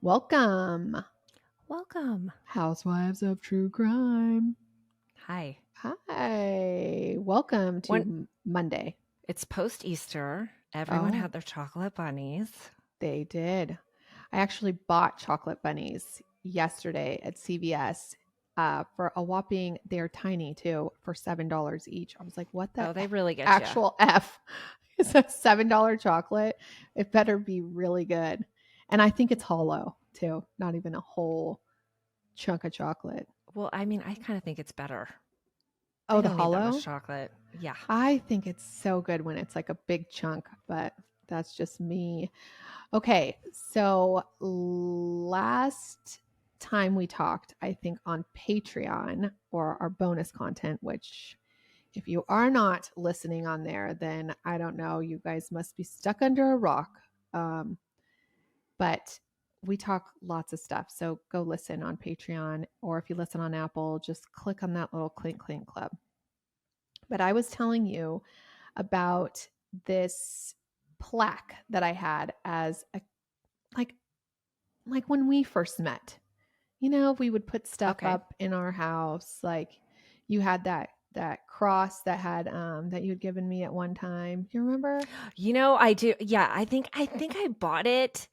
Welcome, Welcome. Housewives of True Crime. Hi. Hi, welcome to When Monday. it's post-Easter, everyone Oh, had their chocolate bunnies. they did. I actually bought chocolate bunnies yesterday at CVS for a whopping, they're tiny too, for $7 each. I was like, what the Oh, they really get you. actual F is a $7 chocolate? It better be really good. And I think it's hollow too, not even a whole chunk of chocolate. Well, I mean, I kind of think it's better. Oh, They the don't need that much hollow? chocolate. Yeah. I think it's so good when it's like a big chunk, but that's just me. Okay, so last time we talked, I think on Patreon or our bonus content, which if you are not listening on there, then I don't know. You guys must be stuck under a rock. Um, but we talk lots of stuff. So go listen on Patreon, or if you listen on Apple, just click on that little Clink Clink Club. But I was telling you about this plaque that I had as a like like when we first met. You know, we would put stuff Okay. up in our house. Like you had that cross that had that you had given me at one time. You remember? I do. Yeah, I think I bought it.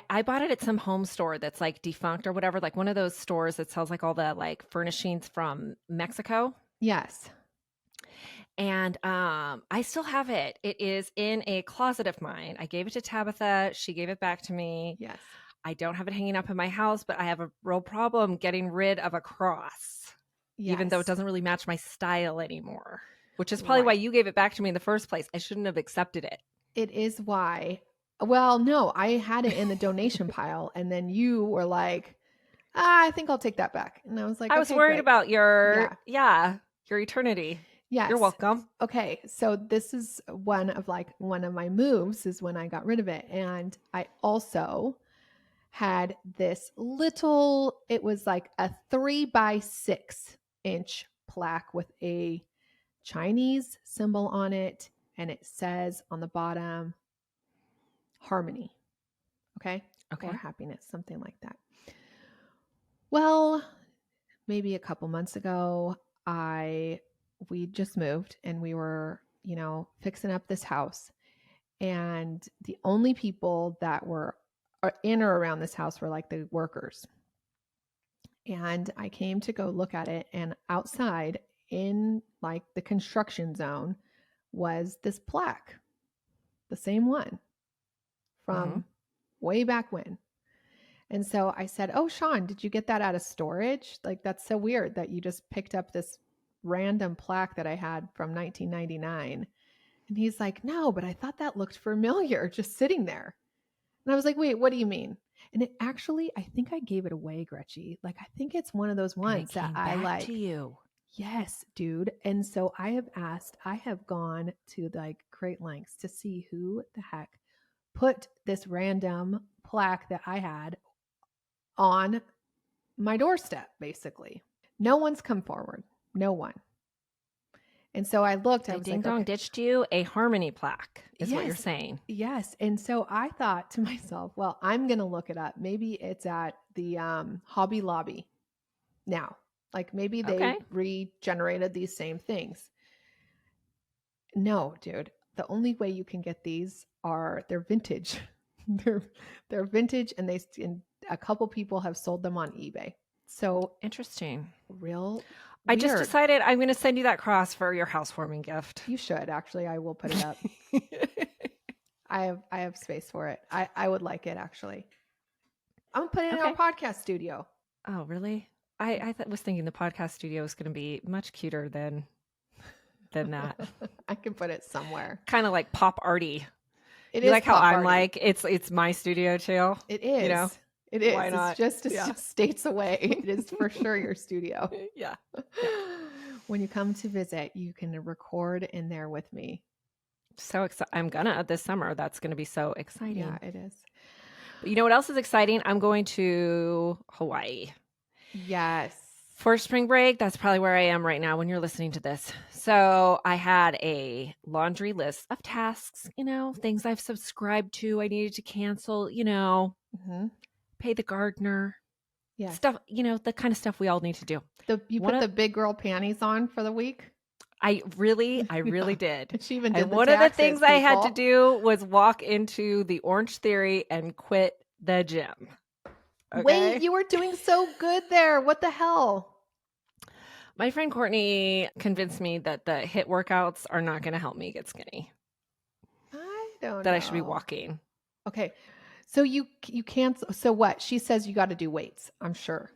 I bought it at some home store that's like defunct or whatever, like one of those stores that sells like all the like furnishings from Mexico. Yes. And I still have it. It is in a closet of mine. I gave it to Tabitha. She gave it back to me. Yes. I don't have it hanging up in my house, but I have a real problem getting rid of a cross, even though it Yes. doesn't really match my style anymore, which is probably why Right. you gave it back to me in the first place. I shouldn't have accepted it. It is why. Well, no, I had it in the donation pile, and then you were like, I think I'll take that back. And I was like, I was okay, worried great. about Yeah. your eternity. You're Yes. welcome. Okay. So this is one of my moves is when I got rid of it. And I also had this little, it was like a 3 by 6 inch plaque with a Chinese symbol on it. And it says on the bottom, harmony. Okay. Or Okay. happiness, something like that. Well, maybe a couple months ago, we just moved and we were, fixing up this house. And the only people that were in or around this house were like the workers. And I came to go look at it, and outside in like the construction zone was this plaque, the same one Hmm. from way back when. And so I said, "Oh, Sean, did you get that out of storage? Like, that's so weird that you just picked up this random plaque that I had from 1999." And he's like, "No, but I thought that looked familiar just sitting there." And I was like, "Wait, what do you mean?" And it actually, I think I gave it away, Gretchy. Like, I think it's one of those And it ones that came I back to like, you. yes, dude. And so I have gone to like great lengths to see who the heck put this random plaque that I had on my doorstep, basically. No one's come forward. No one. And so I looked, I They was ding like, dong okay, ditched you a harmony plaque, is what you're yes, saying. yes. And so I thought to myself, well, I'm going to look it up. Maybe it's at the Hobby Lobby now. Like maybe they Okay. regenerated these same things. No, dude. The only way you can get these are they're vintage. they're they're vintage, and and a couple people have sold them on eBay. So Interesting. real I just weird. decided I'm going to send you that cross for your housewarming gift. You should actually. I will put it up. I have space for it. I would like it actually. I'm gonna put it in our Okay. podcast studio. Oh, really? I was thinking the podcast studio was going to be much cuter than that. I can put it somewhere. Kind of like pop arty. It You is like how pop I'm arty. like it's my studio too. It You know is. It why is. not? It's Yeah. just states away. It is for sure your studio. Yeah. Yeah. When you come to visit, you can record in there with me. So excited! I'm gonna this summer. That's gonna be so Yeah, exciting. it is. But you know what else is exciting? I'm going to Hawaii. Yes. For spring break, that's probably where I am right now when you're listening to this. So I had a laundry list of tasks, things I've subscribed to, I needed to cancel, Mhm. pay the gardener, Yes. stuff, the kind of stuff we all need to do. You One put the of big girl panties on for the week? I really Yeah. did. She even And did the one of the taxes, things I had to people. do was walk into the Orange Theory and quit the gym. Okay. Wait, you were doing so good there. What the hell? My friend Courtney convinced me that the HIIT workouts are not going to help me get skinny, I don't that know. I should be walking. Okay. So you can't. So what? She says you got to do weights, I'm sure.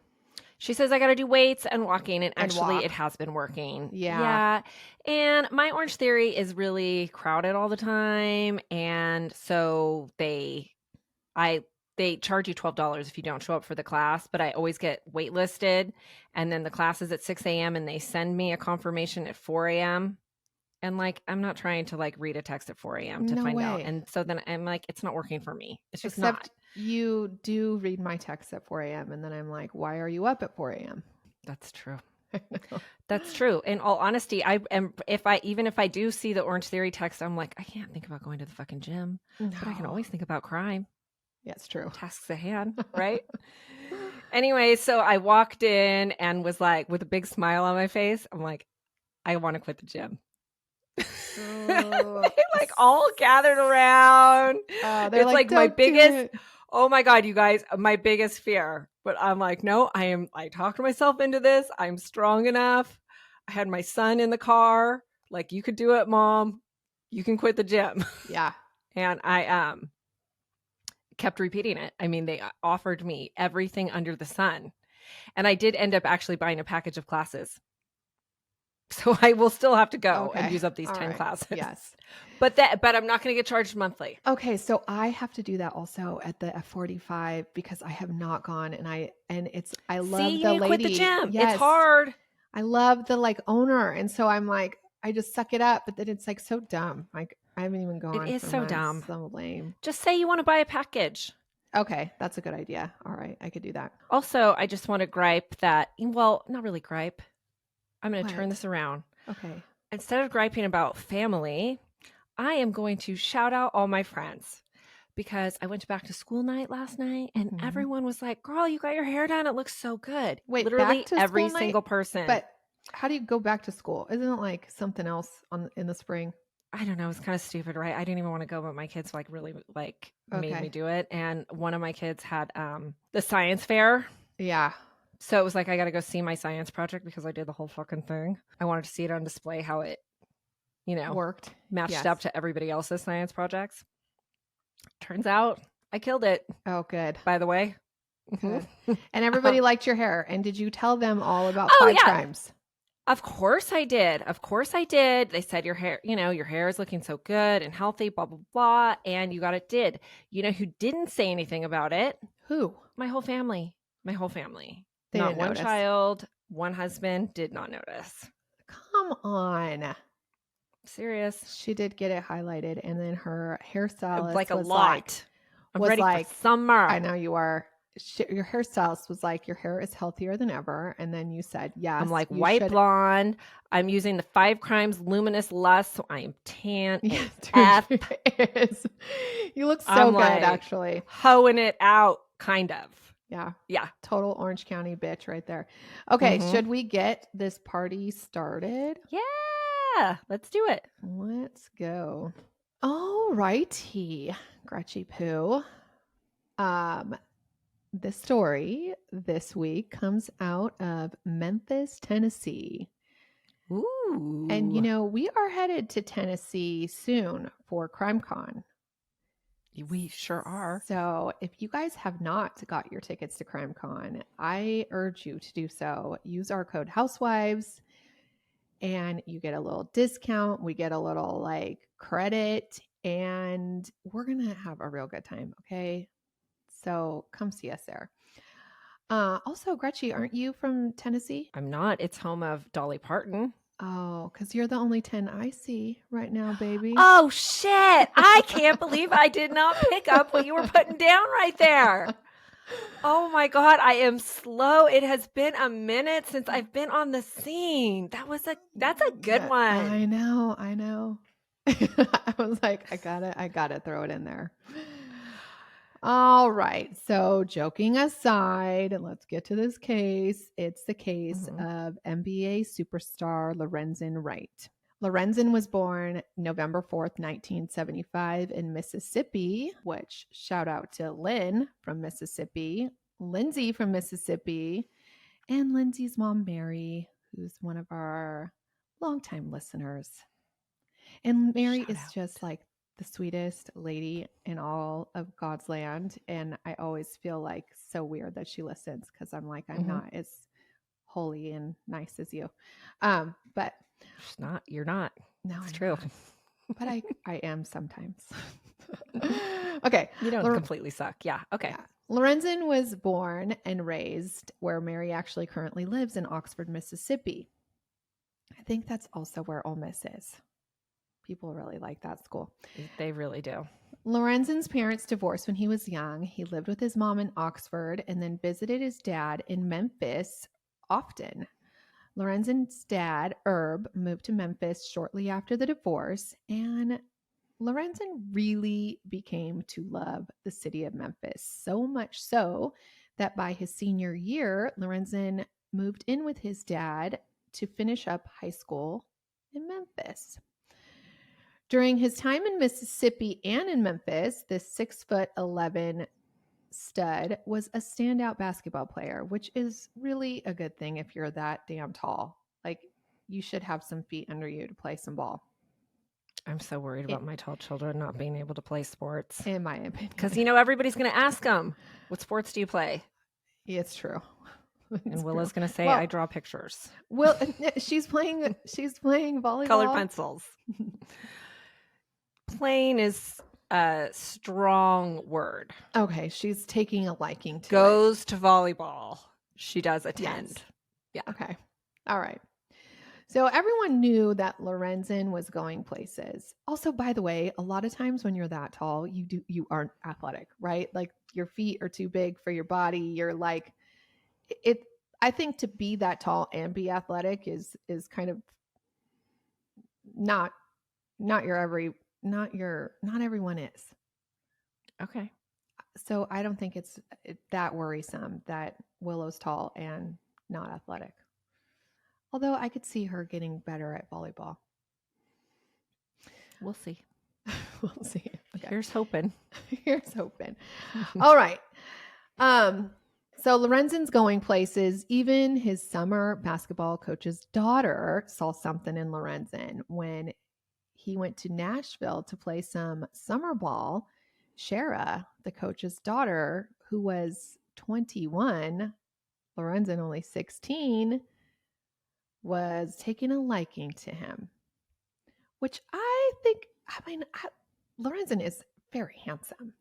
She says I got to do weights and walking, and And actually walk. it has been working. Yeah. And my Orange Theory is really crowded all the time, and so they charge you $12 if you don't show up for the class, but I always get waitlisted, and then the class is at 6 a.m. and they send me a confirmation at 4 a.m. And like, I'm not trying to like read a text at 4 a.m. to No find out. way. And so then I'm like, it's not working for me. It's just Except not. you do read my texts at 4 a.m. And then I'm like, why are you up at 4 a.m.? That's true. That's true. In all honesty, if I do see the Orange Theory text, I'm like, I can't think about going to the fucking gym, but I can always think about crime. Yeah, it's true. Tasks at hand, right? Anyway, so I walked in and was like, with a big smile on my face, I'm like, I want to quit the gym. They like all gathered around. They're It's like my "Don't do biggest, it." oh my God, you guys, my biggest fear. But I'm like, no, I talked myself into this. I'm strong enough. I had my son in the car. Like, you could do it, Mom. You can quit the gym. Yeah. And I kept repeating it. I mean, they offered me everything under the sun. And I did end up actually buying a package of classes. So I will still have to go and use up these 10 classes. Yes. But I'm not going to get charged monthly. Okay, so I have to do that also at the F45 because I have not gone, and I love See, the you lady. quit the gym. Yes. It's hard. I love the like owner, and so I'm like, I just suck it up, but then it's like so dumb. Like I haven't even gone. It is for so months. dumb. So lame. Just say you want to buy a package. Okay, that's a good idea. All right, I could do that. Also, I just want to gripe that, well, not really gripe. I'm going to turn this around. Okay. Instead of griping about family, I am going to shout out all my friends because I went to back to school night last night and everyone was like, girl, you got your hair done. It looks so good. Wait, literally back to every school single night? person. But how do you go back to school? Isn't it like something else in the spring? I don't know. It's kind of stupid, right? I didn't even want to go, but my kids like really like made me do it. And one of my kids had the science fair. Yeah. So it was like, I got to go see my science project because I did the whole fucking thing. I wanted to see it on display, how it, worked, matched up to everybody else's science projects. Turns out I killed it. Oh, good. By the way. Good. And everybody liked your hair. And did you tell them all about 5 crimes? Of course I did. They said your hair, your hair is looking so good and healthy, blah, blah, blah. And you got it did. You know who didn't say anything about it? Who? My whole family. They not didn't one notice. Child, one husband did not notice. Come on. Serious. She did get it highlighted. And then her hairstylist like a was lot. Like, I'm ready for summer. I know you are. Your hairstylist was like, your hair is healthier than ever. And then you said, yes. I'm like white blonde. I'm using the 5 Crimes Luminous Lust, so I am tan. Yes, F. You look so good, actually. Hoeing it out, kind of. Yeah. Yeah. Total Orange County bitch right there. Okay, should we get this party started? Yeah, let's do it. Let's go. All righty, Gretchy Poo. The story this week comes out of Memphis, Tennessee. Ooh. And, we are headed to Tennessee soon for CrimeCon. We sure are. So if you guys have not got your tickets to CrimeCon, I urge you to do so. Use our code Housewives and you get a little discount. We get a little credit and we're going to have a real good time. Okay. So come see us there. Also, Gretchy, aren't you from Tennessee? I'm not. It's home of Dolly Parton. Oh, because you're the only 10 I see right now, baby. Oh, shit. I can't believe I did not pick up what you were putting down right there. Oh, my God. I am slow. It has been a minute since I've been on the scene. That's a good one. I know. I was like, I gotta throw it in there. All right. So, joking aside, let's get to this case. It's the case of NBA superstar Lorenzen Wright. Lorenzen was born November 4th, 1975 in Mississippi, which shout out to Lynn from Mississippi, Lindsay from Mississippi, and Lindsay's mom, Mary, who's one of our longtime listeners. And Mary Shout is out. just like the sweetest lady in all of God's land. And I always feel like so weird that she listens because I'm like, I'm not as holy and nice as you. But It's not. You're not. no, It's I'm true. not. But I am sometimes. Okay. You don't completely suck. Yeah. Okay. Yeah. Lorenzen was born and raised where Mary actually currently lives in Oxford, Mississippi. I think that's also where Ole Miss is. People really like that school. They really do. Lorenzen's parents divorced when he was young. He lived with his mom in Oxford and then visited his dad in Memphis often. Lorenzen's dad, Herb, moved to Memphis shortly after the divorce, and Lorenzen really became to love the city of Memphis, so much so that by his senior year, Lorenzen moved in with his dad to finish up high school in Memphis. During his time in Mississippi and in Memphis, this 6'11" stud was a standout basketball player, which is really a good thing if you're that damn tall. Like, you should have some feet under you to play some ball. I'm so worried about my tall children not being able to play sports. In my opinion. Because, everybody's going to ask them, what sports do you play? It's true. And Willa's going to say, I draw pictures. Well, she's playing volleyball. Colored pencils. Playing is a strong word. Okay, she's taking a liking to Goes to volleyball. She does attend. Yes. Yeah. Okay. All right. So everyone knew that Lorenzen was going places. Also, by the way, a lot of times when you're that tall, you aren't athletic, right? Like, your feet are too big for your body. You're like it. I think to be that tall and be athletic is kind of not everyone is. Okay. So I don't think it's that worrisome that Willow's tall and not athletic. Although I could see her getting better at volleyball. We'll see. We'll see. Okay. Here's hoping. Here's hoping. All right. So Lorenzen's going places. Even his summer basketball coach's daughter saw something in Lorenzen when he went to Nashville to play some summer ball. Sherra, the coach's daughter, who was 21, Lorenzen only 16, was taking a liking to him, which Lorenzen is very handsome,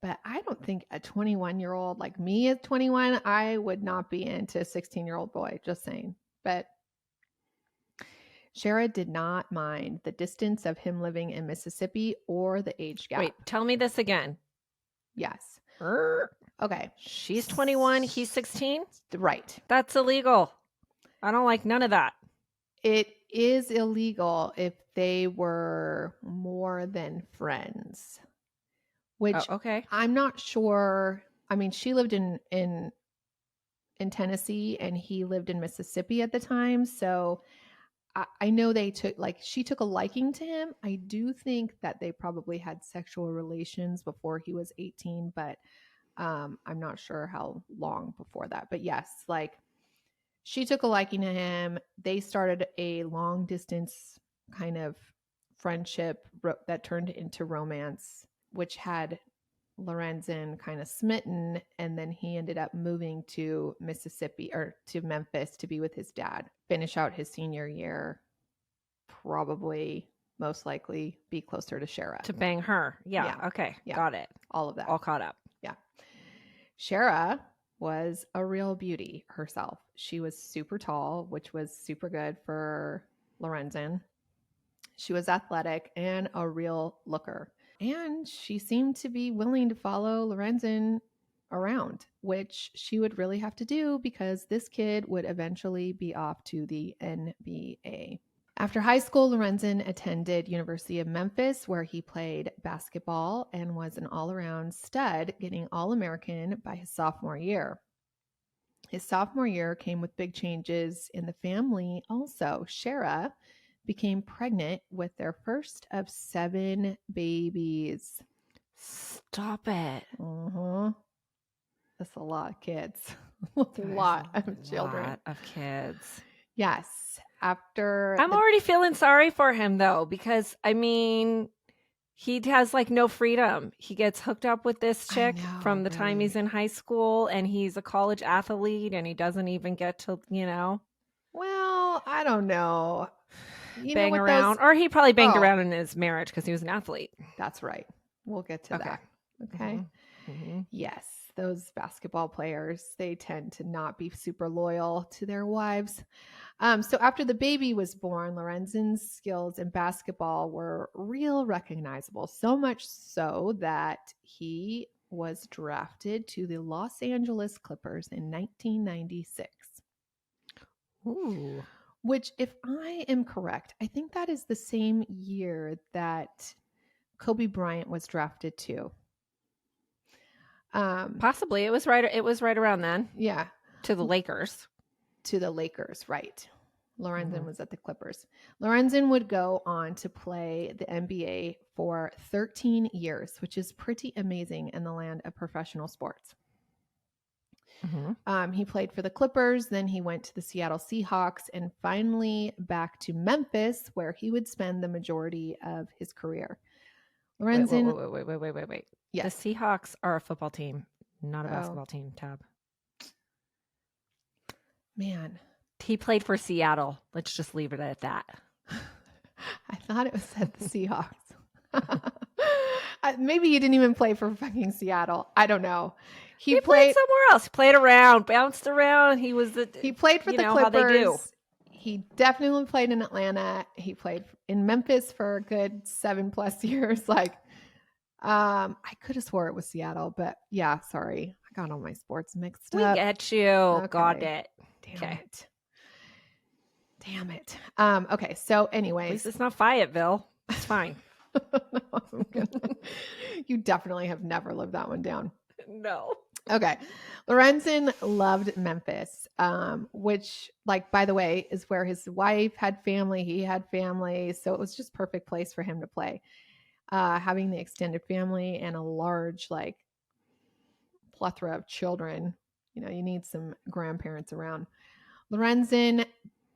but I don't think a 21-year-old like me at 21, I would not be into a 16-year-old boy, just saying. But Sherra did not mind the distance of him living in Mississippi or the age gap. Wait, tell me this again. Yes. Okay. She's 21. He's 16? Right. That's illegal. I don't like none of that. It is illegal if they were more than friends, which okay. I'm not sure. I mean, she lived in Tennessee and he lived in Mississippi at the time. So I know she took a liking to him. I do think that they probably had sexual relations before he was 18, but I'm not sure how long before that. But yes, like, she took a liking to him. They started a long distance kind of friendship that turned into romance, which had Lorenzen kind of smitten. And then he ended up moving to Mississippi or to Memphis to be with his dad, finish out his senior year, probably most likely be closer to Sherra. To bang her. Yeah. Okay. Yeah. Got it. All of that. All caught up. Yeah. Sherra was a real beauty herself. She was super tall, which was super good for Lorenzen. She was athletic and a real looker. And she seemed to be willing to follow Lorenzen around, which she would really have to do because this kid would eventually be off to the NBA. After high school, Lorenzen attended University of Memphis, where he played basketball and was an all-around stud, getting All-American by his sophomore year. His sophomore year came with big changes in the family also. Sherra became pregnant with their first of 7 babies. Stop it. That's a lot of kids. A lot of children. A lot of kids. Yes. I'm already feeling sorry for him, though, because, I mean, he has like no freedom. He gets hooked up with this chick from the time he's in high school, and he's a college athlete, and he doesn't even get to, Well, I don't know. Bang around. Or he probably banged around in his marriage because he was an athlete. That's right. We'll get to that. Okay. Yes. Those basketball players, they tend to not be super loyal to their wives. So after the baby was born, Lorenzen's skills in basketball were real recognizable, so much so that he was drafted to the Los Angeles Clippers in 1996. Ooh. Which, if I am correct, I think that is the same year that Kobe Bryant was drafted too. Possibly. It was right around then. Yeah. To the Lakers. Right. Lorenzen was at the Clippers. Lorenzen would go on to play the NBA for 13 years, which is pretty amazing in the land of professional sports. He played for the Clippers, then he went to the Seattle Seahawks, and finally back to Memphis, where he would spend the majority of his career. Lorenzen. Wait. Yes. The Seahawks are a football team, not a basketball team, Tab. Man. He played for Seattle. Let's just leave it at that. I thought it was at the Seahawks. Maybe he didn't even play for fucking Seattle. I don't know. He played somewhere else. He played around, bounced around. He played for the Clippers. How they do. He definitely played in Atlanta. He played in Memphis for a good 7+ years. I could have swore it was Seattle, but yeah, sorry. I got all my sports mixed up. We get you. Okay. Got it. Damn it. Okay. So anyways. At least it's not Fayetteville. It's fine. No, you definitely have never lived that one down. No. Okay. Lorenzen loved Memphis, which, by the way, is where his wife had family. He had family. So it was just perfect place for him to play. Having the extended family and a large, plethora of children, you need some grandparents around. Lorenzen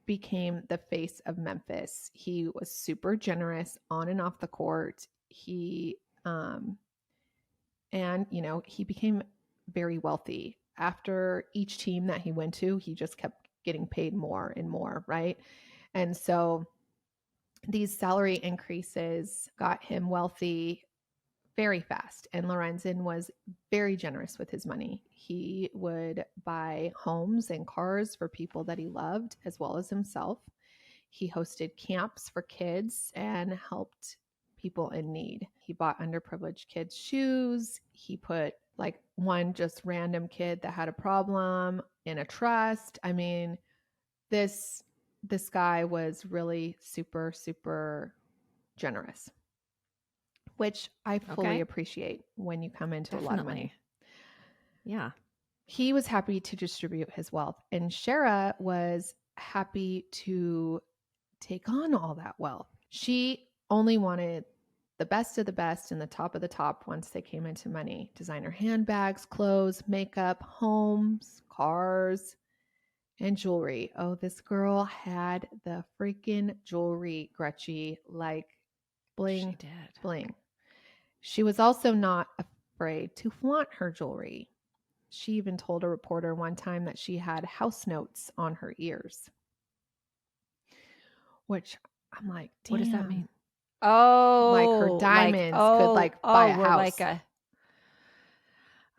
became the face of Memphis. He was super generous on and off the court. He became very wealthy. After each team that he went to, he just kept getting paid more and more, right? And so these salary increases got him wealthy very fast. And Lorenzen was very generous with his money. He would buy homes and cars for people that he loved, as well as himself. He hosted camps for kids and helped people in need. He bought underprivileged kids shoes. He put one just random kid that had a problem in a trust. I mean, this guy was really super, super generous, which I fully appreciate when you come into a lot of money. Yeah. He was happy to distribute his wealth, and Sherra was happy to take on all that wealth. She only wanted the best of the best and the top of the top once they came into money. Designer handbags, clothes, makeup, homes, cars, and jewelry. Oh, this girl had the freaking jewelry, Gretchy, bling, she did. Bling. She was also not afraid to flaunt her jewelry. She even told a reporter one time that she had house notes on her ears. Which I'm like, damn. What does that mean? Oh, her diamonds could buy a house.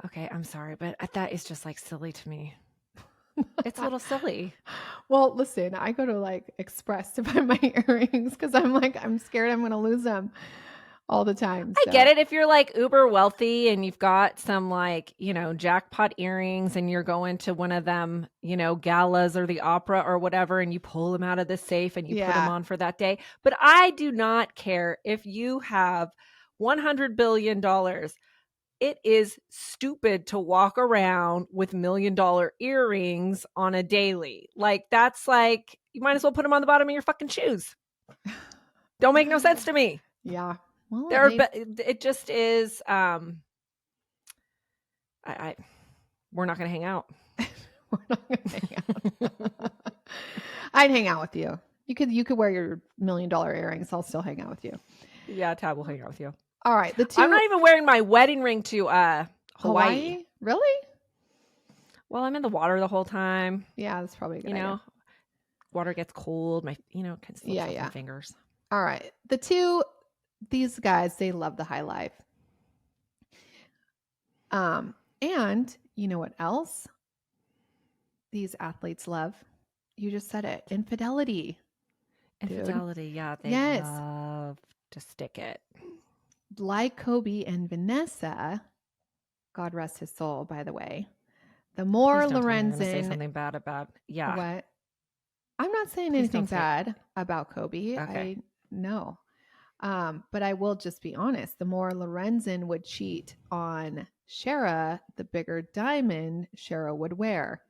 Okay, I'm sorry, but that is just silly to me. It's a little silly. Well, listen, I go to Express to buy my earrings because I'm scared I'm going to lose them. all the time. I So. get it if you're like uber wealthy and you've got some like, jackpot earrings and you're going to one of them, galas or the opera or whatever, and you pull them out of the safe and you put them on for that day. But I do not care if you have $100 billion. It is stupid to walk around with $1 million earrings on a daily. Like, that's like, you might as well put them on the bottom of your fucking shoes. Don't make no sense to me. Yeah. Well, it just is. We're not going to hang out. We're not going to hang out. I'd hang out with you. You could wear your $1 million earrings. I'll still hang out with you. Yeah, Tab will hang out with you. All right. I'm not even wearing my wedding ring to Hawaii. Really? Well, I'm in the water the whole time. Yeah, that's probably a good idea. Water gets cold. My, can slip off my fingers. All right. These guys, they love the high life. And you know what else these athletes love? You just said it. Infidelity. Infidelity, yeah. They love to stick it. Like Kobe and Vanessa, God rest his soul, by the way. The more Lorenzen... say something bad about... Yeah. What? I'm not saying anything bad about Kobe. Okay. No. But I will just be honest. The more Lorenzen would cheat on Sherra, the bigger diamond Sherra would wear.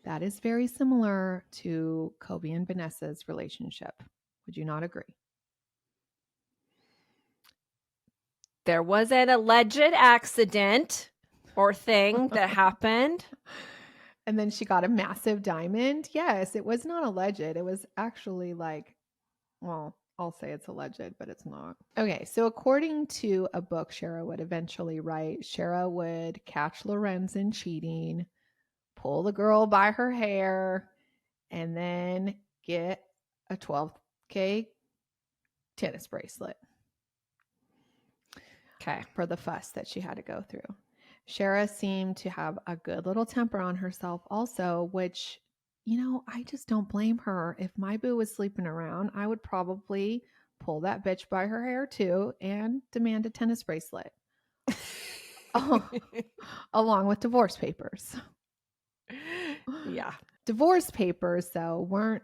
That is very similar to Kobe and Vanessa's relationship. Would you not agree? There was an alleged accident or thing that happened. And then she got a massive diamond. Yes, it was not alleged. It was actually I'll say it's alleged, but it's not. Okay, so according to a book Sherra would eventually write, Sherra would catch Lorenzen cheating, pull the girl by her hair, and then get a $12K tennis bracelet. Okay. For the fuss that she had to go through. Sherra seemed to have a good little temper on herself also, which, I just don't blame her. If my boo was sleeping around, I would probably pull that bitch by her hair too and demand a tennis bracelet. Along with divorce papers. Yeah. Divorce papers, though, weren't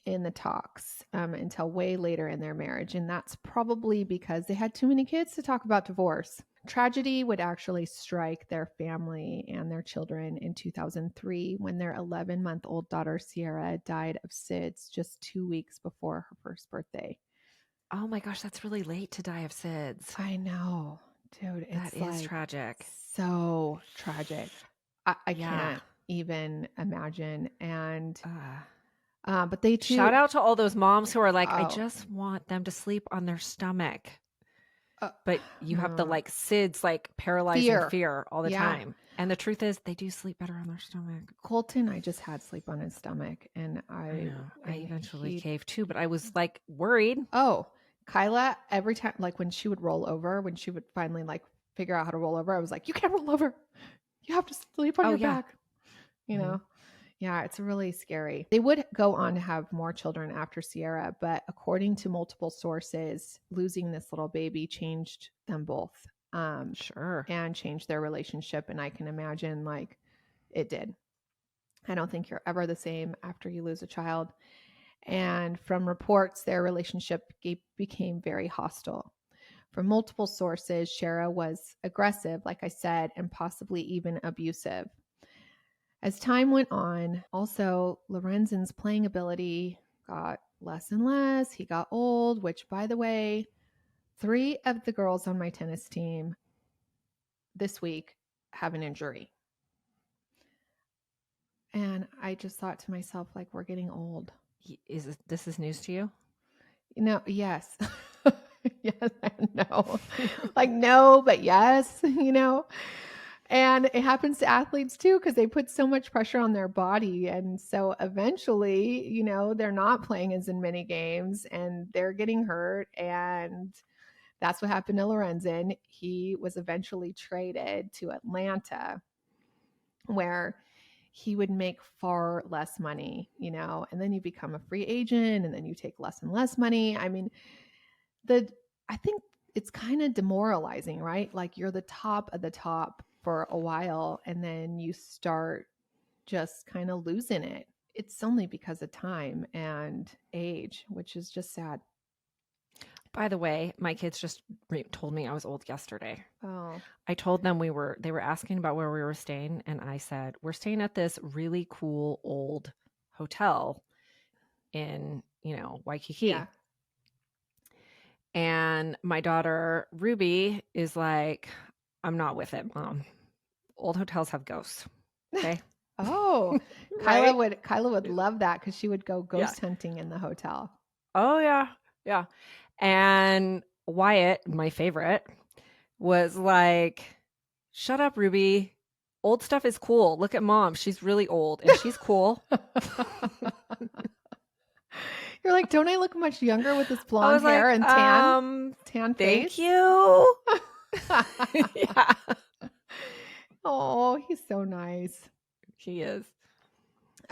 in the talks until way later in their marriage. And that's probably because they had too many kids to talk about divorce. Tragedy would actually strike their family and their children in 2003 when their 11-month-old daughter, Sierra, died of SIDS just 2 weeks before her first birthday. Oh my gosh, that's really late to die of SIDS. I know. Dude, that is tragic. So tragic. I can't even imagine. And but they too. Shout out to all those moms who are like, I just want them to sleep on their stomach. But you have the SIDS, paralyzing fear all the time. And the truth is, they do sleep better on their stomach. Colton, I just had sleep on his stomach, and I eventually caved too, but I was worried. Oh, Kyla, every time, when she would roll over, when she would finally figure out how to roll over, I was like, you can't roll over. You have to sleep on your back. You know? Yeah, it's really scary. They would go on to have more children after Sierra, but according to multiple sources, losing this little baby changed them both. Sure. And changed their relationship. And I can imagine it did. I don't think you're ever the same after you lose a child. And from reports, their relationship became very hostile. From multiple sources, Sherra was aggressive, like I said, and possibly even abusive. As time went on, also Lorenzen's playing ability got less and less. He got old, which, by the way, 3 of the girls on my tennis team this week have an injury. And I just thought to myself, we're getting old. This is news to you? Yes. Yes and no. No, but yes, And it happens to athletes too, because they put so much pressure on their body. And so eventually, they're not playing as in many games and they're getting hurt. And that's what happened to Lorenzen. He was eventually traded to Atlanta, where he would make far less money, and then you become a free agent and then you take less and less money. I mean, I think it's kind of demoralizing, right? Like you're the top of the top for a while and then you start just kind of losing it. It's only because of time and age, which is just sad. By the way, my kids just told me I was old yesterday. Oh, I told them they were asking about where we were staying, and I said, we're staying at this really cool old hotel in, Waikiki. yeah. And my daughter Ruby is like, I'm not with it, Mom. Old hotels have ghosts. Okay. Oh, Right? Kyla would love that because she would go Yeah. ghost hunting in the hotel. Oh, yeah. Yeah. And Wyatt, my favorite, was like, shut up, Ruby. Old stuff is cool. Look at Mom. She's really old and she's cool. You're like, don't I look much younger with this I blonde was hair like, and tan thank face? you. Yeah, Oh, he's so nice. he is.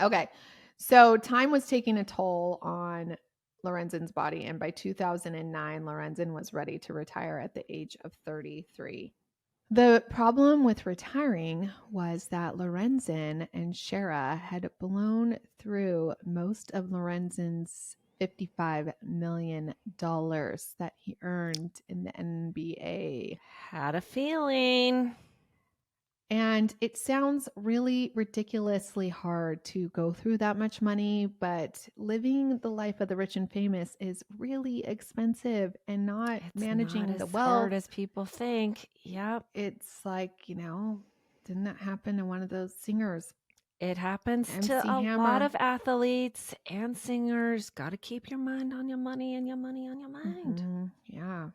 Okay. So time was taking a toll on Lorenzen's body. And by 2009, Lorenzen was ready to retire at the age of 33. The problem with retiring was that Lorenzen and Sherra had blown through most of Lorenzen's $55 million that he earned in the NBA. Had a feeling. And it sounds really ridiculously hard to go through that much money, but living the life of the rich and famous is really expensive and not It's managing not the as wealth. hard as people think. Yep. It's like, didn't that happen to one of those singers? It happens MC to a lot Hammer. of athletes and singers. Got to keep your mind on your money and your money on your mind. Yeah.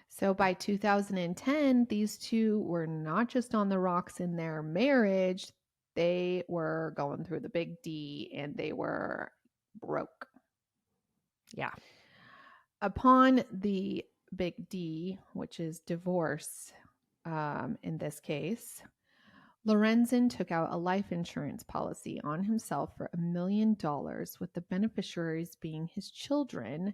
So by 2010, these two were not just on the rocks in their marriage, they were going through the big D and they were broke. Yeah. Upon the big D, which is divorce in this case, Lorenzen took out a life insurance policy on himself for $1 million, with the beneficiaries being his children.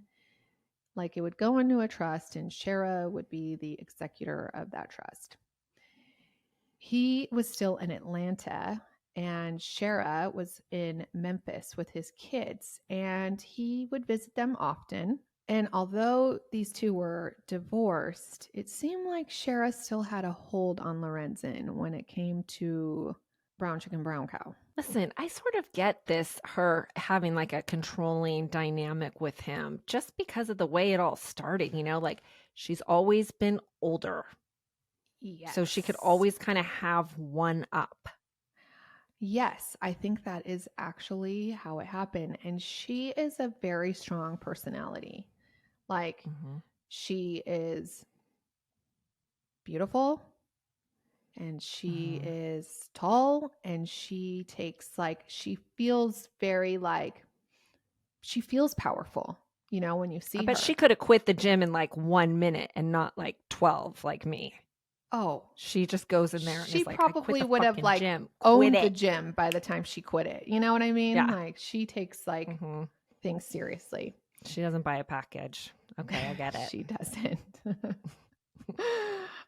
Like it would go into a trust, and Sherra would be the executor of that trust. He was still in Atlanta, and Sherra was in Memphis with his kids, and he would visit them often. And although these two were divorced, it seemed like Sherra still had a hold on Lorenzen when it came to brown chicken, brown cow. Listen, I sort of get this, her having like a controlling dynamic with him just because of the way it all started, like she's always been older. Yes. So she could always kind of have one up. Yes, I think that is actually how it happened. And she is a very strong personality. Like, she is beautiful and she is tall and she takes, like, she feels very, like, she feels powerful, when you see her. But she could have quit the gym in like 1 minute and not like 12 like me. Oh, she just goes in there and she is like, probably would have like gym. owned the gym by the time she quit it. You know what I mean? Yeah. Like she takes like things seriously. She doesn't buy a package. Okay, I get it. She doesn't.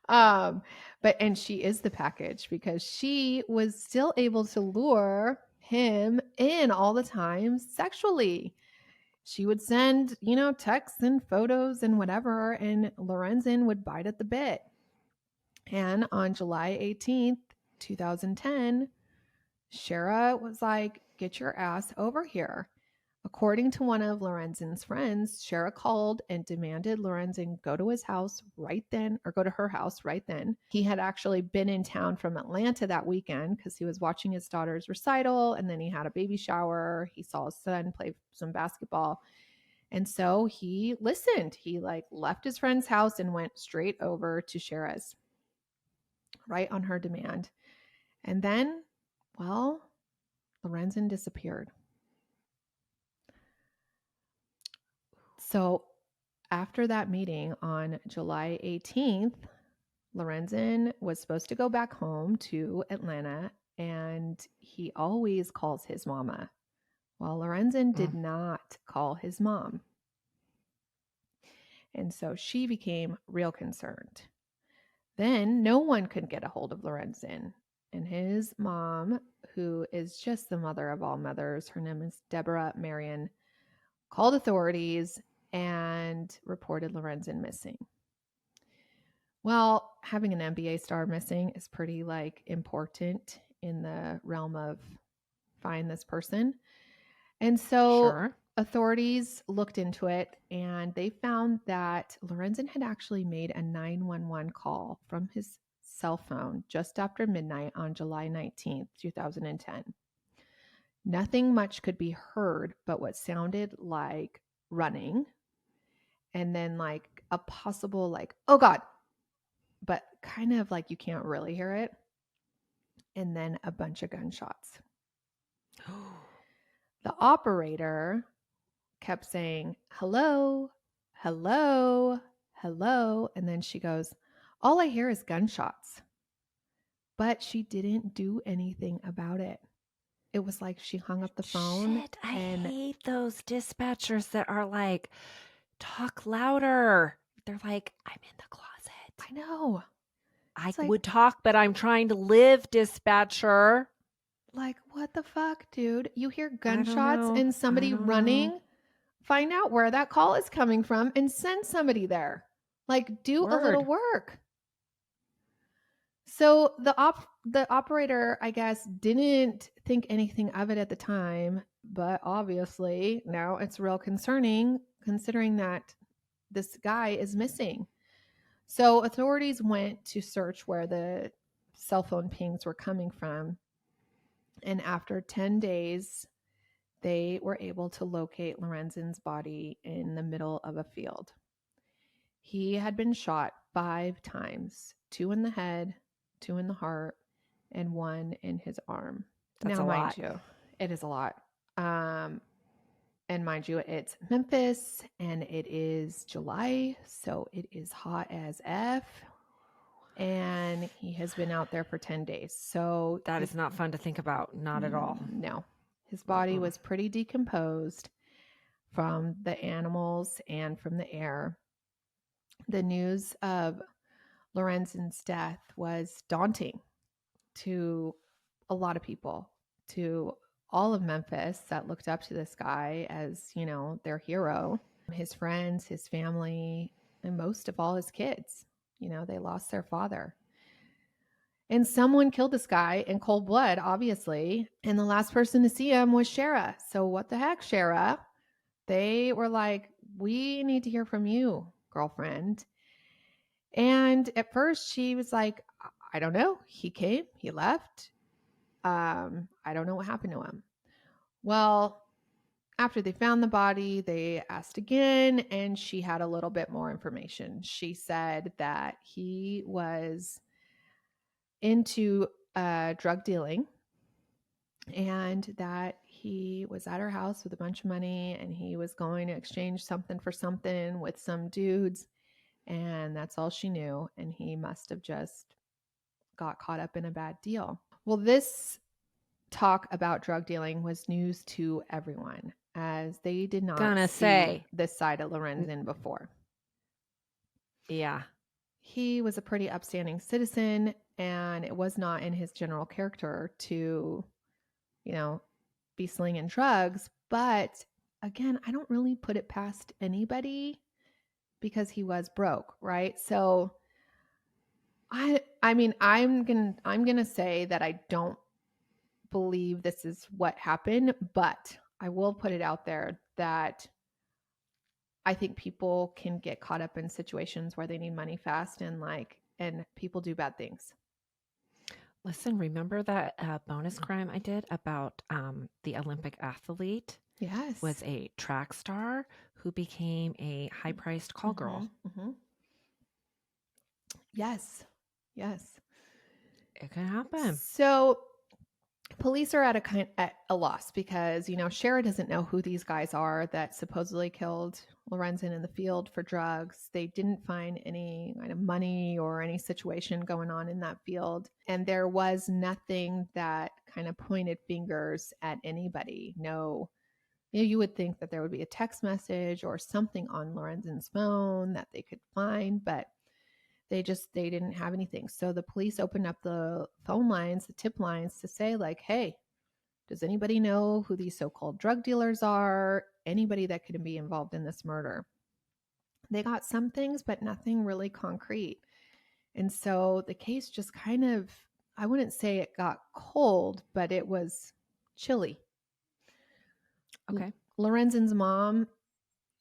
And she is the package because she was still able to lure him in all the time sexually. She would send, texts and photos and whatever, and Lorenzen would bite at the bit. And on July 18th, 2010, Sherra was like, get your ass over here. According to one of Lorenzen's friends, Sherra called and demanded Lorenzen go to his house right then, or go to her house right then. He had actually been in town from Atlanta that weekend because he was watching his daughter's recital, and then he had a baby shower. He saw his son play some basketball. And so he listened. He left his friend's house and went straight over to Sherra's, right on her demand. And then, well, Lorenzen disappeared. So after that meeting on July 18th, Lorenzen was supposed to go back home to Atlanta, and he always calls his mama. Well, Lorenzen did not call his mom. And so she became real concerned. Then no one could get a hold of Lorenzen. And his mom, who is just the mother of all mothers, her name is Deborah Marion, called authorities and reported Lorenzen missing. Well, having an NBA star missing is pretty important in the realm of find this person. And so Sure. authorities looked into it and they found that Lorenzen had actually made a 911 call from his cell phone just after midnight on July 19th, 2010. Nothing much could be heard but what sounded like running and then a possible oh God, but kind of you can't really hear it. And then a bunch of gunshots. The operator kept saying, hello, hello, hello. And then she goes, all I hear is gunshots. But she didn't do anything about it. It was like she hung up the phone. Shit, I hate those dispatchers that are like, talk louder. They're like, I'm in the closet. I know. I would talk, but I'm trying to live, dispatcher. What the fuck, dude? You hear gunshots and somebody running? Know. Find out where that call is coming from and send somebody there. Do a little work. So the operator, I guess, didn't think anything of it at the time, but obviously now it's real concerning considering that this guy is missing. So authorities went to search where the cell phone pings were coming from. And after 10 days, they were able to locate Lorenzen's body in the middle of a field. He had been shot 5 times, 2 in the head, 2 in the heart, and 1 in his arm. That's now, a mind lot. you, it is a lot. And mind you, it's Memphis and it is July, so it is hot as F. And he has been out there for 10 days. So that is not fun to think about. Not at all. No. His body was pretty decomposed from the animals and from the air. The news of Lorenzen's death was daunting to a lot of people, to all of Memphis that looked up to this guy as, their hero, his friends, his family, and most of all his kids. They lost their father. And someone killed this guy in cold blood, obviously. And the last person to see him was Sherra. So what the heck, Sherra? They were like, we need to hear from you, girlfriend. And at first she was like, I don't know. He came, he left. I don't know what happened to him. Well, after they found the body, they asked again, and she had a little bit more information. She said that he was into drug dealing and that he was at her house with a bunch of money and he was going to exchange something for something with some dudes, and that's all she knew. And he must have just got caught up in a bad deal. Well, this talk about drug dealing was news to everyone, as they did not see this side of Lorenzen before. Yeah. He was a pretty upstanding citizen, and it was not in his general character to, be slinging drugs. But again, I don't really put it past anybody because he was broke, right? So I mean, I'm going to say that I don't believe this is what happened, but I will put it out there that I think people can get caught up in situations where they need money fast, and people do bad things. Listen, remember that bonus crime I did about the Olympic athlete? Yes. Was a track star who became a high-priced call girl. Mm-hmm. Yes. It can happen. So police are at a loss because, Sherra doesn't know who these guys are that supposedly killed Lorenzen in the field for drugs. They didn't find any kind of money or any situation going on in that field. And there was nothing that kind of pointed fingers at anybody. No, You would think that there would be a text message or something on Lorenzen's phone that they could find, but they didn't have anything. So the police opened up the phone lines, the tip lines, to say like, hey, does anybody know who these so-called drug dealers are? Anybody that could be involved in this murder? They got some things, but nothing really concrete. And so the case just kind of, I wouldn't say it got cold, but it was chilly. Okay. Lorenzen's mom,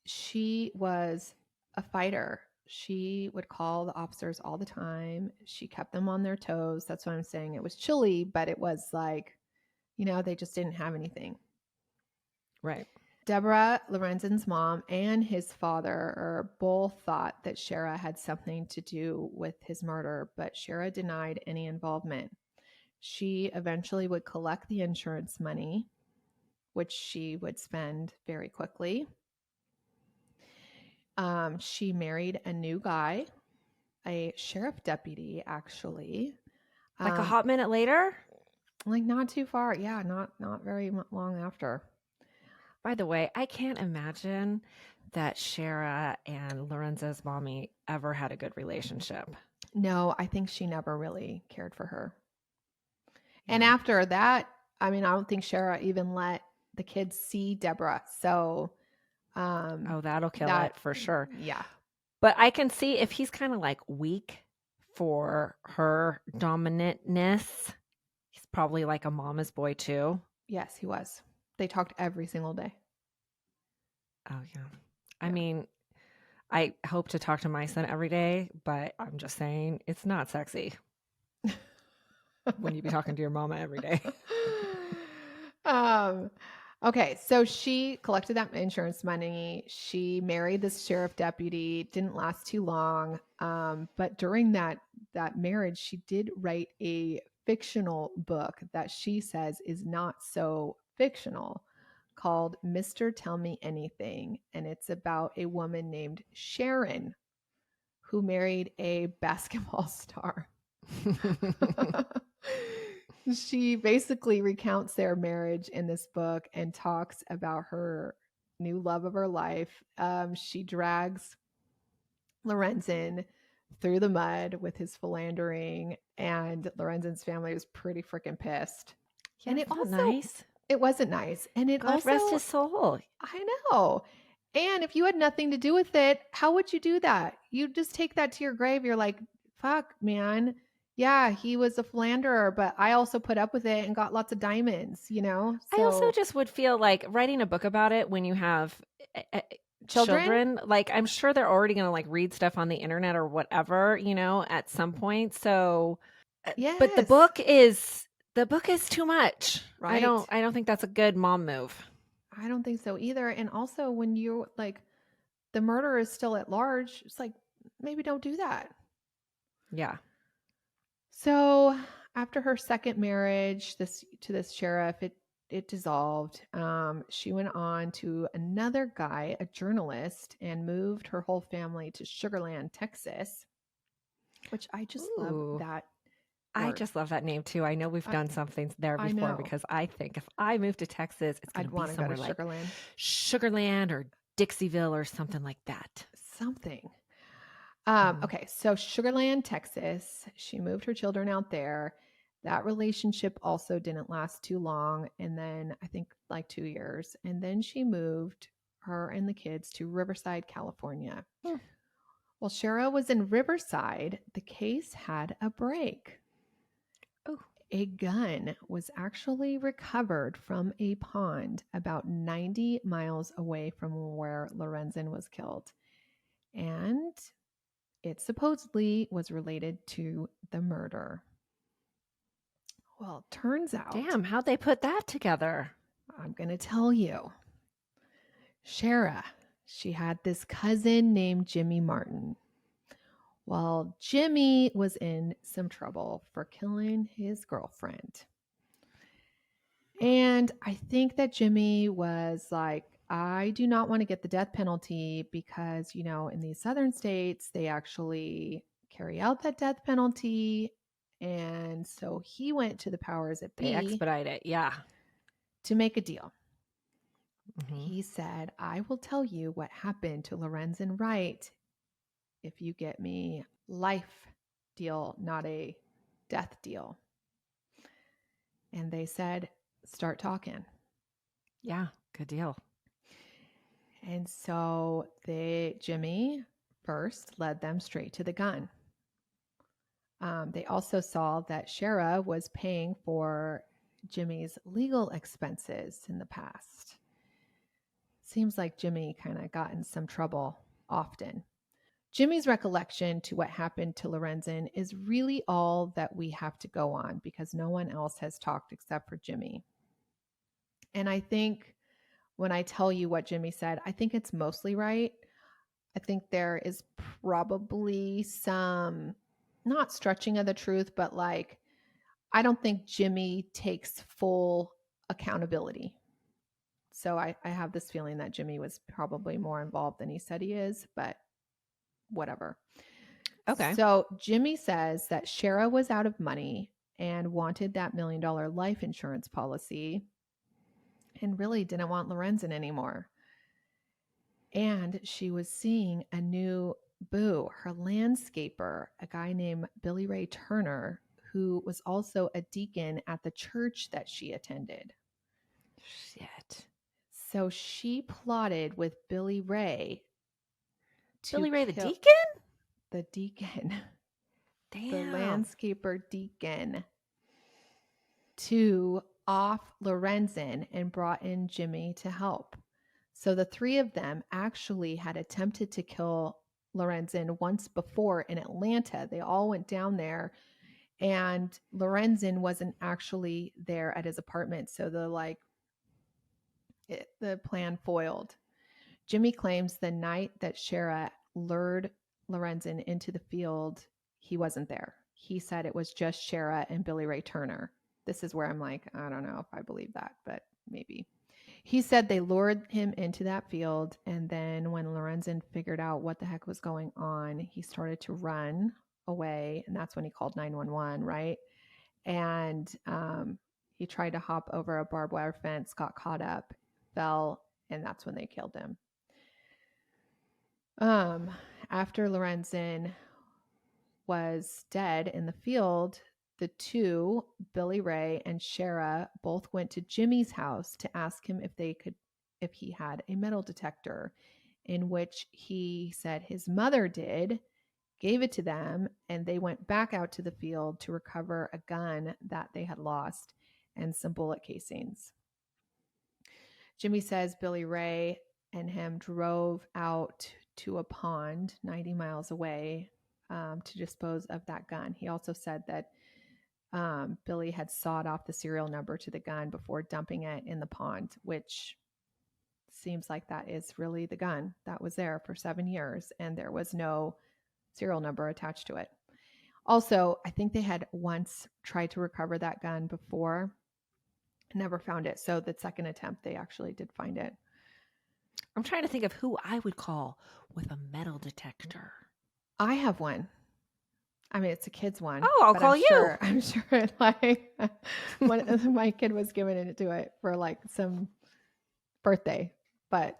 she was a fighter. She would call the officers all the time. She kept them on their toes. That's what I'm saying. It was chilly, but it was like, they just didn't have anything. Right. Deborah, Lorenzen's mom, and his father both thought that Sherra had something to do with his murder, but Sherra denied any involvement. She eventually would collect the insurance money, which she would spend very quickly. She married a new guy, a sheriff deputy, actually. Like a hot minute later? Like not too far. Yeah, not very long after. By the way, I can't imagine that Sherra and Lorenzo's mommy ever had a good relationship. No, I think she never really cared for her. Yeah. And after that, I don't think Sherra even let the kids see Deborah. So, that'll kill it for sure. Yeah. But I can see if he's kind of like weak for her dominantness, he's probably like a mama's boy too. Yes, he was. They talked every single day. Oh, yeah. I mean, I hope to talk to my son every day, but I'm just saying it's not sexy when you be talking to your mama every day. Okay, so she collected that insurance money. She married this sheriff deputy. Didn't last too long. But during that marriage, she did write a fictional book that she says is not so fictional, called Mr. Tell Me Anything. And it's about a woman named Sharon who married a basketball star. She basically recounts their marriage in this book and talks about her new love of her life. She drags Lorenzen through the mud with his philandering, and Lorenzen's family was pretty freaking pissed. Yeah, and it wasn't also nice. It wasn't nice. And it God also rest his soul. I know. And if you had nothing to do with it, how would you do that? You just take that to your grave. You're like, fuck, man. Yeah, he was a philanderer, but I also put up with it and got lots of diamonds, So, I also just would feel like writing a book about it when you have children, like I'm sure they're already going to like read stuff on the internet or whatever, at some point. So, yes. But the book is too much. Right. I don't think that's a good mom move. I don't think so either. And also when you like the murderer is still at large, it's like maybe don't do that. Yeah. So after her second marriage, to this sheriff, it dissolved. She went on to another guy, a journalist, and moved her whole family to Sugarland, Texas, which I just love that. I just love that name too. I know we've done something there before because I think if I moved to Texas, it's going to be somewhere like Sugarland or Dixieville or something like that. Something. Okay, so Sugarland, Texas. She moved her children out there. That relationship also didn't last too long. And then I think like 2 years. And then she moved her and the kids to Riverside, California. While Sherra was in Riverside, the case had a break. A gun was actually recovered from a pond about 90 miles away from where Lorenzen was killed. And it supposedly was related to the murder. Well, turns out... Damn, how'd they put that together? I'm going to tell you. Sherra, she had this cousin named Jimmy Martin. Well, Jimmy was in some trouble for killing his girlfriend. And I think that Jimmy was like, I do not want to get the death penalty because, in these southern states, they actually carry out that death penalty. And so he went to the powers that be. They expedite it, yeah. To make a deal. Mm-hmm. He said, I will tell you what happened to Lorenzen Wright if you get me life deal, not a death deal. And they said, start talking. Yeah, good deal. And so Jimmy first led them straight to the gun. They also saw that Sherra was paying for Jimmy's legal expenses in the past. Seems like Jimmy kind of got in some trouble often. Jimmy's recollection to what happened to Lorenzen is really all that we have to go on because no one else has talked except for Jimmy. And I think when I tell you what Jimmy said, I think it's mostly right. I think there is probably some, not stretching of the truth, but like, I don't think Jimmy takes full accountability. So I have this feeling that Jimmy was probably more involved than he said he is, but whatever. Okay. So Jimmy says that Sherra was out of money and wanted that $1 million life insurance policy and really didn't want Lorenzen anymore. And she was seeing a new boo, her landscaper, a guy named Billy Ray Turner, who was also a deacon at the church that she attended. Shit. So she plotted with Billy Ray to Billy Ray the kill Deacon? the deacon, Damn. the landscaper deacon, to off Lorenzen and brought in Jimmy to help. So the three of them actually had attempted to kill Lorenzen once before in Atlanta. They all went down there and Lorenzen wasn't actually there at his apartment. So the plan foiled. Jimmy claims the night that Sherra lured Lorenzen into the field, he wasn't there. He said it was just Sherra and Billy Ray Turner. This is where I'm like, I don't know if I believe that, but maybe. He said they lured him into that field, and then when Lorenzen figured out what the heck was going on, he started to run away, and that's when he called 911, right? And he tried to hop over a barbed wire fence, got caught up, fell, and that's when they killed him. After Lorenzen was dead in the field, the two, Billy Ray and Sherra, both went to Jimmy's house to ask him if he had a metal detector, in which he said his mother did, gave it to them, and they went back out to the field to recover a gun that they had lost and some bullet casings. Jimmy says Billy Ray and him drove out to a pond 90 miles away to dispose of that gun. He also said that Billy had sawed off the serial number to the gun before dumping it in the pond, which seems like that is really the gun that was there for 7 years and there was no serial number attached to it. Also, I think they had once tried to recover that gun before, never found it. So the second attempt, they actually did find it. I'm trying to think of who I would call with a metal detector. I have one. I mean, it's a kid's one. Oh, I'll call you. I'm sure like when my kid was giving it to it for like some birthday. But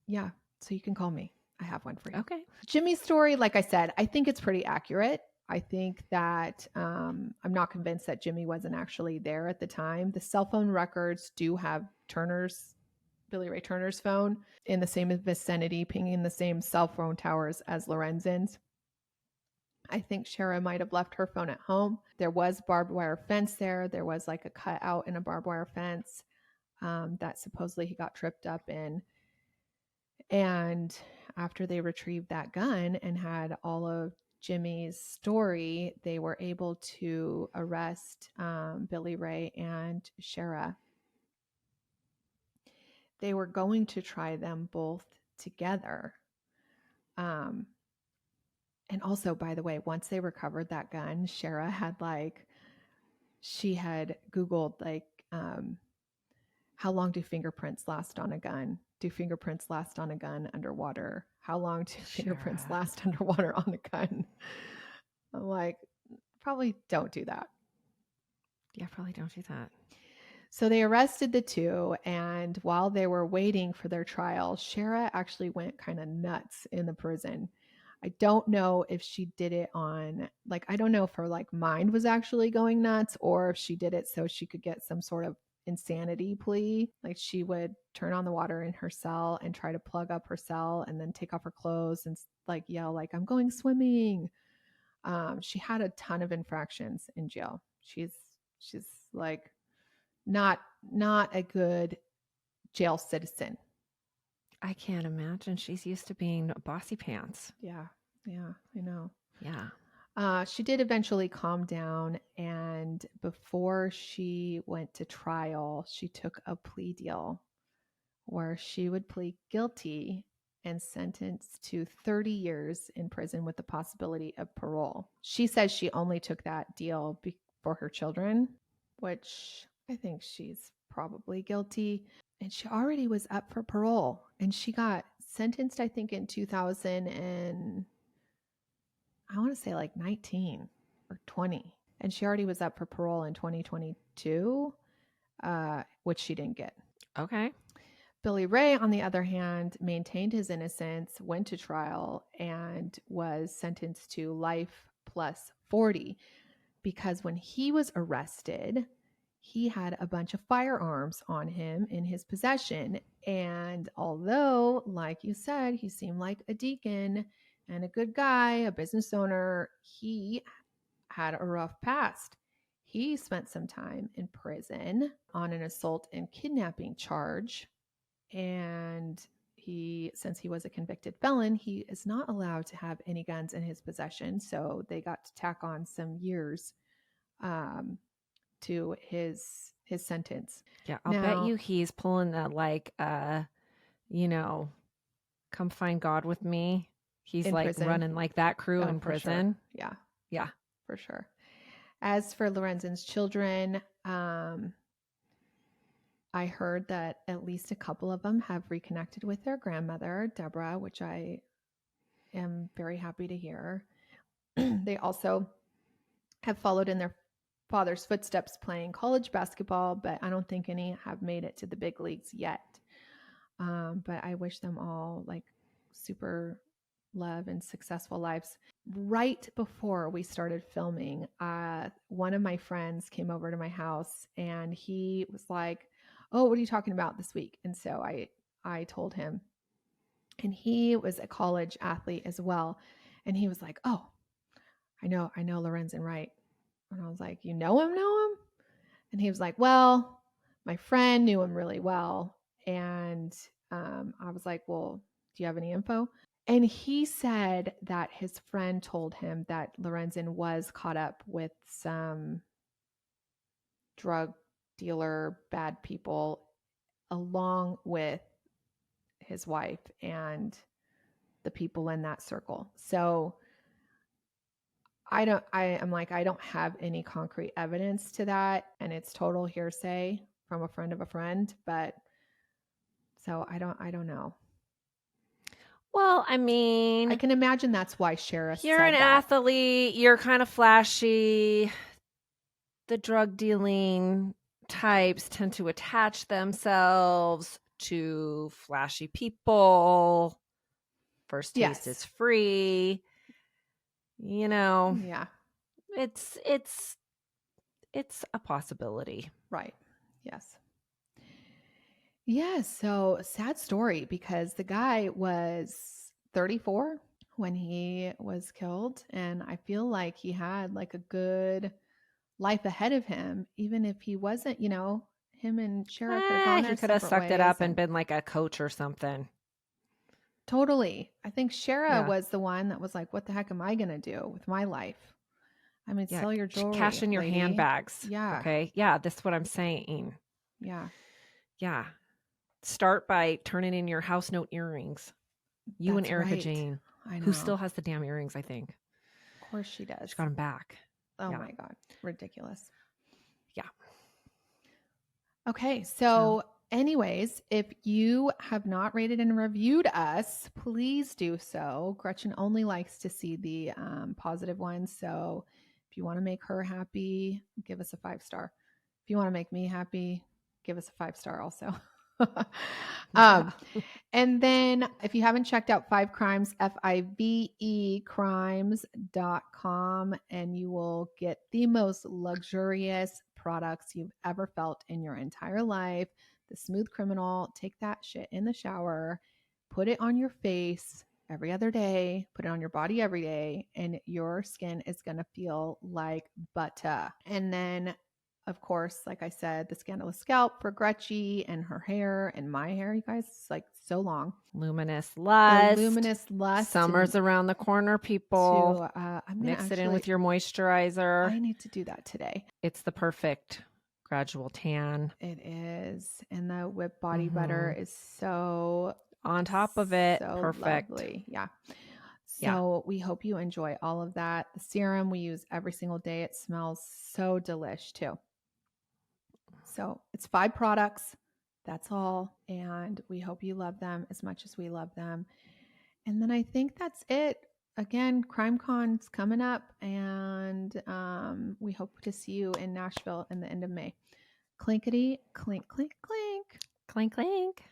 yeah, so you can call me. I have one for you. Okay. Jimmy's story, like I said, I think it's pretty accurate. I think that I'm not convinced that Jimmy wasn't actually there at the time. The cell phone records do have Billy Ray Turner's phone in the same vicinity, pinging the same cell phone towers as Lorenzen's. I think Sherra might have left her phone at home. There was barbed wire fence there. There was like a cutout in a barbed wire fence that supposedly he got tripped up in. And after they retrieved that gun and had all of Jimmy's story, they were able to arrest Billy Ray and Sherra. They were going to try them both together. And also, by the way, once they recovered that gun, Sherra had she had Googled how long do fingerprints last on a gun? Do fingerprints last on a gun underwater? How long do fingerprints last underwater on a gun? I'm like, probably don't do that. Yeah, probably don't do that. So they arrested the two, and while they were waiting for their trial, Sherra actually went kind of nuts in the prison. I don't know if she did it on, like, I don't know if her like mind was actually going nuts or if she did it so she could get some sort of insanity plea. Like, she would turn on the water in her cell and try to plug up her cell and then take off her clothes and like yell like, I'm going swimming. She had a ton of infractions in jail. She's like not a good jail citizen. I can't imagine. She's used to being bossy pants. Yeah, I know. Yeah. She did eventually calm down, and before she went to trial, she took a plea deal where she would plead guilty and sentenced to 30 years in prison with the possibility of parole. She says she only took that deal for her children, which I think she's probably guilty. And she already was up for parole, and she got sentenced, I think, in 2000 and I want to say like 19 or 20. And she already was up for parole in 2022, which she didn't get. Okay. Billy Ray, on the other hand, maintained his innocence, went to trial, and was sentenced to life plus 40 because when he was arrested, he had a bunch of firearms on him in his possession. And although, like you said, he seemed like a deacon and a good guy, a business owner, he had a rough past. He spent some time in prison on an assault and kidnapping charge. And since he was a convicted felon, he is not allowed to have any guns in his possession. So they got to tack on some years to his sentence. Yeah, I'll bet you he's pulling that like come find God with me. He's like prison. running like that crew in prison. Sure. Yeah. Yeah. For sure. As for Lorenzen's children, I heard that at least a couple of them have reconnected with their grandmother, Deborah, which I am very happy to hear. They also have followed in their father's footsteps playing college basketball, but I don't think any have made it to the big leagues yet. But I wish them all like super love and successful lives. Right before we started filming, one of my friends came over to my house and he was like, oh, what are you talking about this week? And so I told him, and he was a college athlete as well. And he was like, oh, I know Lorenzen Wright. And I was like, you know him? And he was like, well, my friend knew him really well. And I was like, well, do you have any info? And he said that his friend told him that Lorenzen was caught up with some drug dealer, bad people, along with his wife and the people in that circle. So I don't have any concrete evidence to that. And it's total hearsay from a friend of a friend. But so I don't know. Well, I mean, I can imagine that's why Sherra said you're an athlete, you're kind of flashy. The drug dealing types tend to attach themselves to flashy people. First taste is free. Yeah. It's a possibility. Right. Yes. Yeah, so sad story because the guy was 34 when he was killed, and I feel like he had like a good life ahead of him, even if he wasn't, him and Sherra could have gone he could have sucked it up and been like a coach or something. Totally. I think Sherra was the one that was like, what the heck am I going to do with my life? I mean, sell your jewelry. Cash in your handbags. Yeah. Okay. Yeah, that's what I'm saying. Yeah. Yeah. Start by turning in your house note earrings. You and Erica Jane, who still has the damn earrings, I think. Of course she does. She got them back. Oh my God. Ridiculous. Yeah. Okay. So anyways, if you have not rated and reviewed us, please do so. Gretchen only likes to see the positive ones. So if you want to make her happy, give us a 5-star. If you want to make me happy, give us a 5-star also. Yeah. And then if you haven't checked out Five Crimes, FIVE crimes.com, and you will get the most luxurious products you've ever felt in your entire life. The Smooth Criminal, take that shit in the shower, put it on your face every other day, put it on your body every day, and your skin is going to feel like butter. And then, of course, like I said, the Scandalous Scalp for Gretchy and her hair and my hair, you guys, it's like so long. Luminous Lust. The Luminous Lust. Summer's around the corner, people. Mix it in with your moisturizer. I need to do that today. It's the perfect gradual tan. It is. And the whipped body butter is so on top of it. So perfect. Lovely. Yeah. So we hope you enjoy all of that. The serum we use every single day. It smells so delish too. So it's 5 products. That's all. And we hope you love them as much as we love them. And then I think that's it. Again, CrimeCon's coming up, and we hope to see you in Nashville in the end of May. Clinkety, clink, clink, clink. Clink, clink.